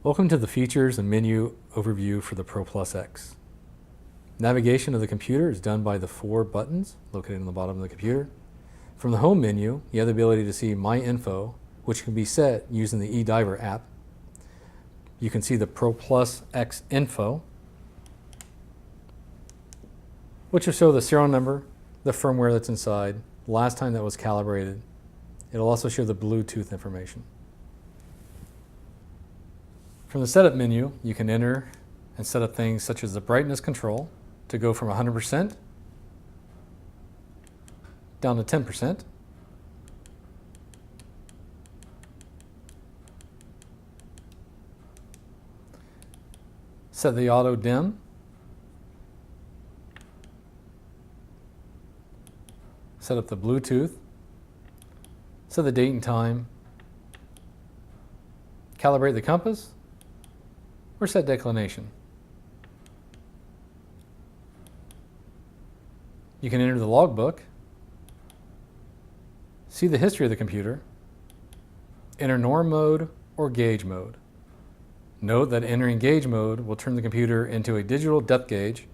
Welcome to the features and menu overview for the Pro Plus X. Navigation of the computer is done by the 4 buttons located on the bottom of the computer. From the home menu, you have the ability to see My Info, which can be set using the eDiver app. You can see the Pro Plus X info, which will show the serial number, the firmware that's inside, last time that was calibrated. It'll also show the Bluetooth information. From the setup menu, you can enter and set up things such as the brightness control to go from 100% down to 10%. Set the auto dim. Set up the Bluetooth. Set the date and time. Calibrate the compass. Or set declination. You can enter the logbook, see the history of the computer, enter norm mode or gauge mode. Note that entering gauge mode will turn the computer into a digital depth gauge,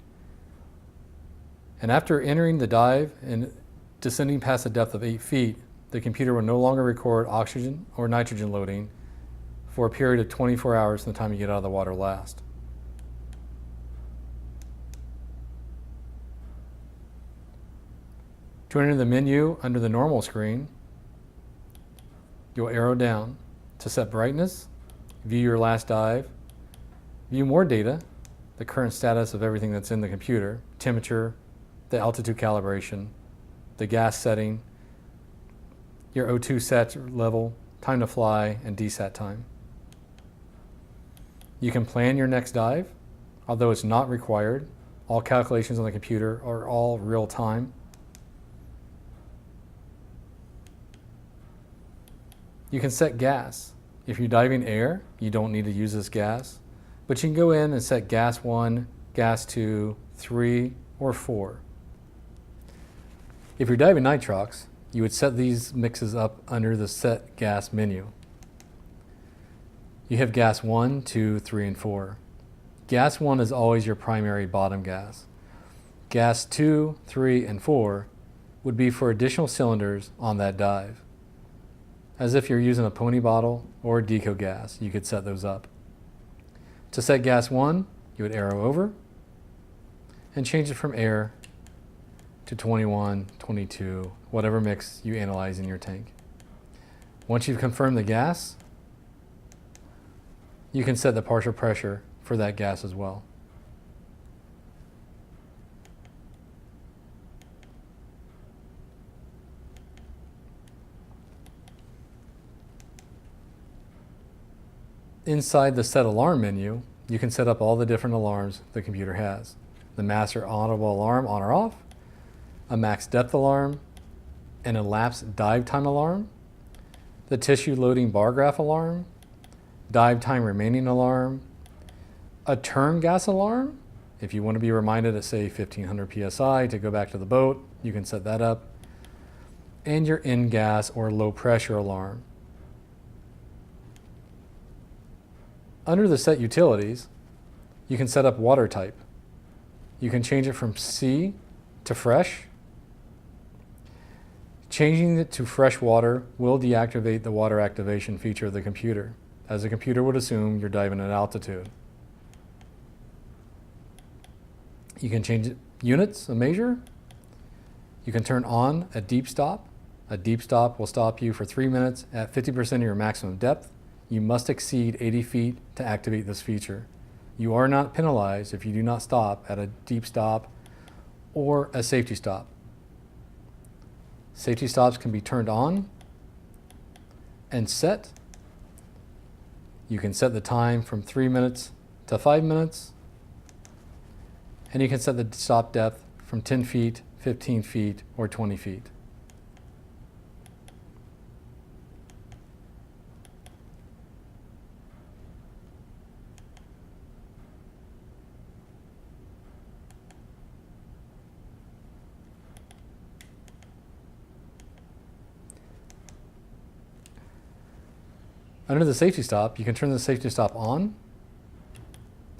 and after entering the dive and descending past a depth of 8 feet, the computer will no longer record oxygen or nitrogen loading for a period of 24 hours from the time you get out of the water last. To enter the menu under the normal screen, you'll arrow down to set brightness, view your last dive, view more data, the current status of everything that's in the computer, temperature, the altitude calibration, the gas setting, your O2 sat level, time to fly, and desat time. You can plan your next dive, although it's not required. All calculations on the computer are all real time. You can set gas. If you're diving air, you don't need to use this gas, but you can go in and set gas 1, gas 2, 3, or 4. If you're diving nitrox, you would set these mixes up under the set gas menu. You have gas 1, 2, 3, and 4. Gas 1 is always your primary bottom gas. Gas 2, 3, and 4 would be for additional cylinders on that dive. As if you're using a pony bottle or deco gas, you could set those up. To set gas 1, you would arrow over and change it from air to 21, 22, whatever mix you analyze in your tank. Once you've confirmed the gas, you can set the partial pressure for that gas as well. Inside the set alarm menu, you can set up all the different alarms the computer has. The master audible alarm on or off, a max depth alarm, an elapsed dive time alarm, the tissue loading bar graph alarm, dive time remaining alarm, a turn gas alarm. If you want to be reminded at say 1500 psi to go back to the boat, you can set that up, and your in gas or low pressure alarm. Under the set utilities, you can set up water type. You can change it from sea to fresh. Changing it to fresh water will deactivate the water activation feature of the computer, as the computer would assume you're diving at altitude. You can change units of measure. You can turn on a deep stop. A deep stop will stop you for 3 minutes at 50% of your maximum depth. You must exceed 80 feet to activate this feature. You are not penalized if you do not stop at a deep stop or a safety stop. Safety stops can be turned on and set. You can set the time from 3 minutes to 5 minutes. And you can set the stop depth from 10 feet, 15 feet, or 20 feet. Under the safety stop, you can turn the safety stop on,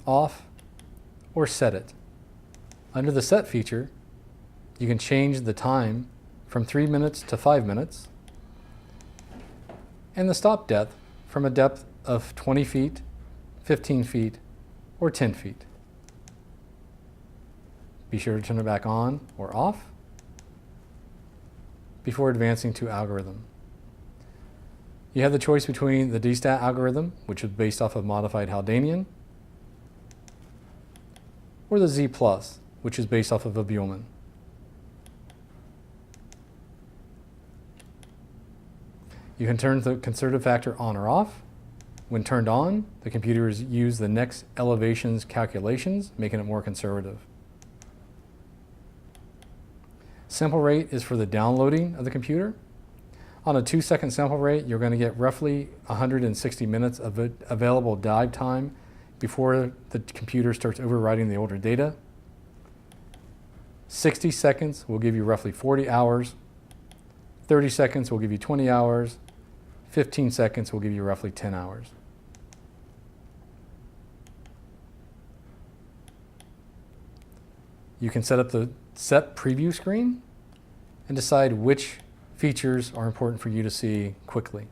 off, or set it. Under the set feature, you can change the time from 3 minutes to 5 minutes, and the stop depth from a depth of 20 feet, 15 feet, or 10 feet. Be sure to turn it back on or off before advancing to algorithm. You have the choice between the DStat algorithm, which is based off of modified Haldanian, or the Z+, which is based off of a Buellman. You can turn the conservative factor on or off. When turned on, the computers use the next elevations calculations, making it more conservative. Sample rate is for the downloading of the computer. On a 2-second sample rate, you're going to get roughly 160 minutes of available dive time before the computer starts overwriting the older data. 60 seconds will give you roughly 40 hours. 30 seconds will give you 20 hours. 15 seconds will give you roughly 10 hours. You can set up the set preview screen and decide which features are important for you to see quickly.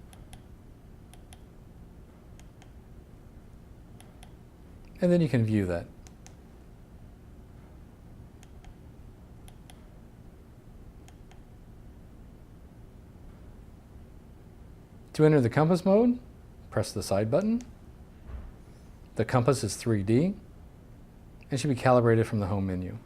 And then you can view that. To enter the compass mode, press the side button. The compass is 3D and should be calibrated from the home menu.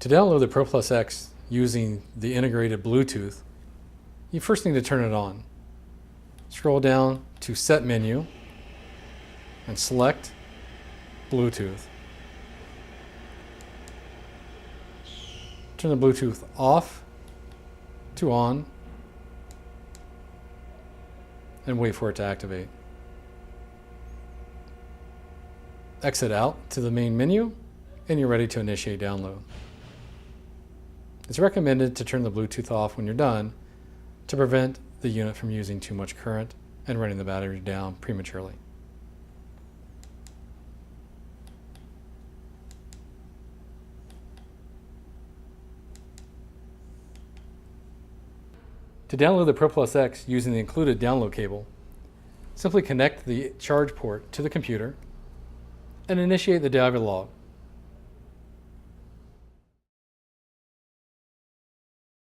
To download the Pro Plus X using the integrated Bluetooth, you first need to turn it on. Scroll down to Set menu and select Bluetooth. Turn the Bluetooth off to on and wait for it to activate. Exit out to the main menu and you're ready to initiate download. It's recommended to turn the Bluetooth off when you're done to prevent the unit from using too much current and running the battery down prematurely. To download the Pro Plus X using the included download cable, simply connect the charge port to the computer and initiate the diver log.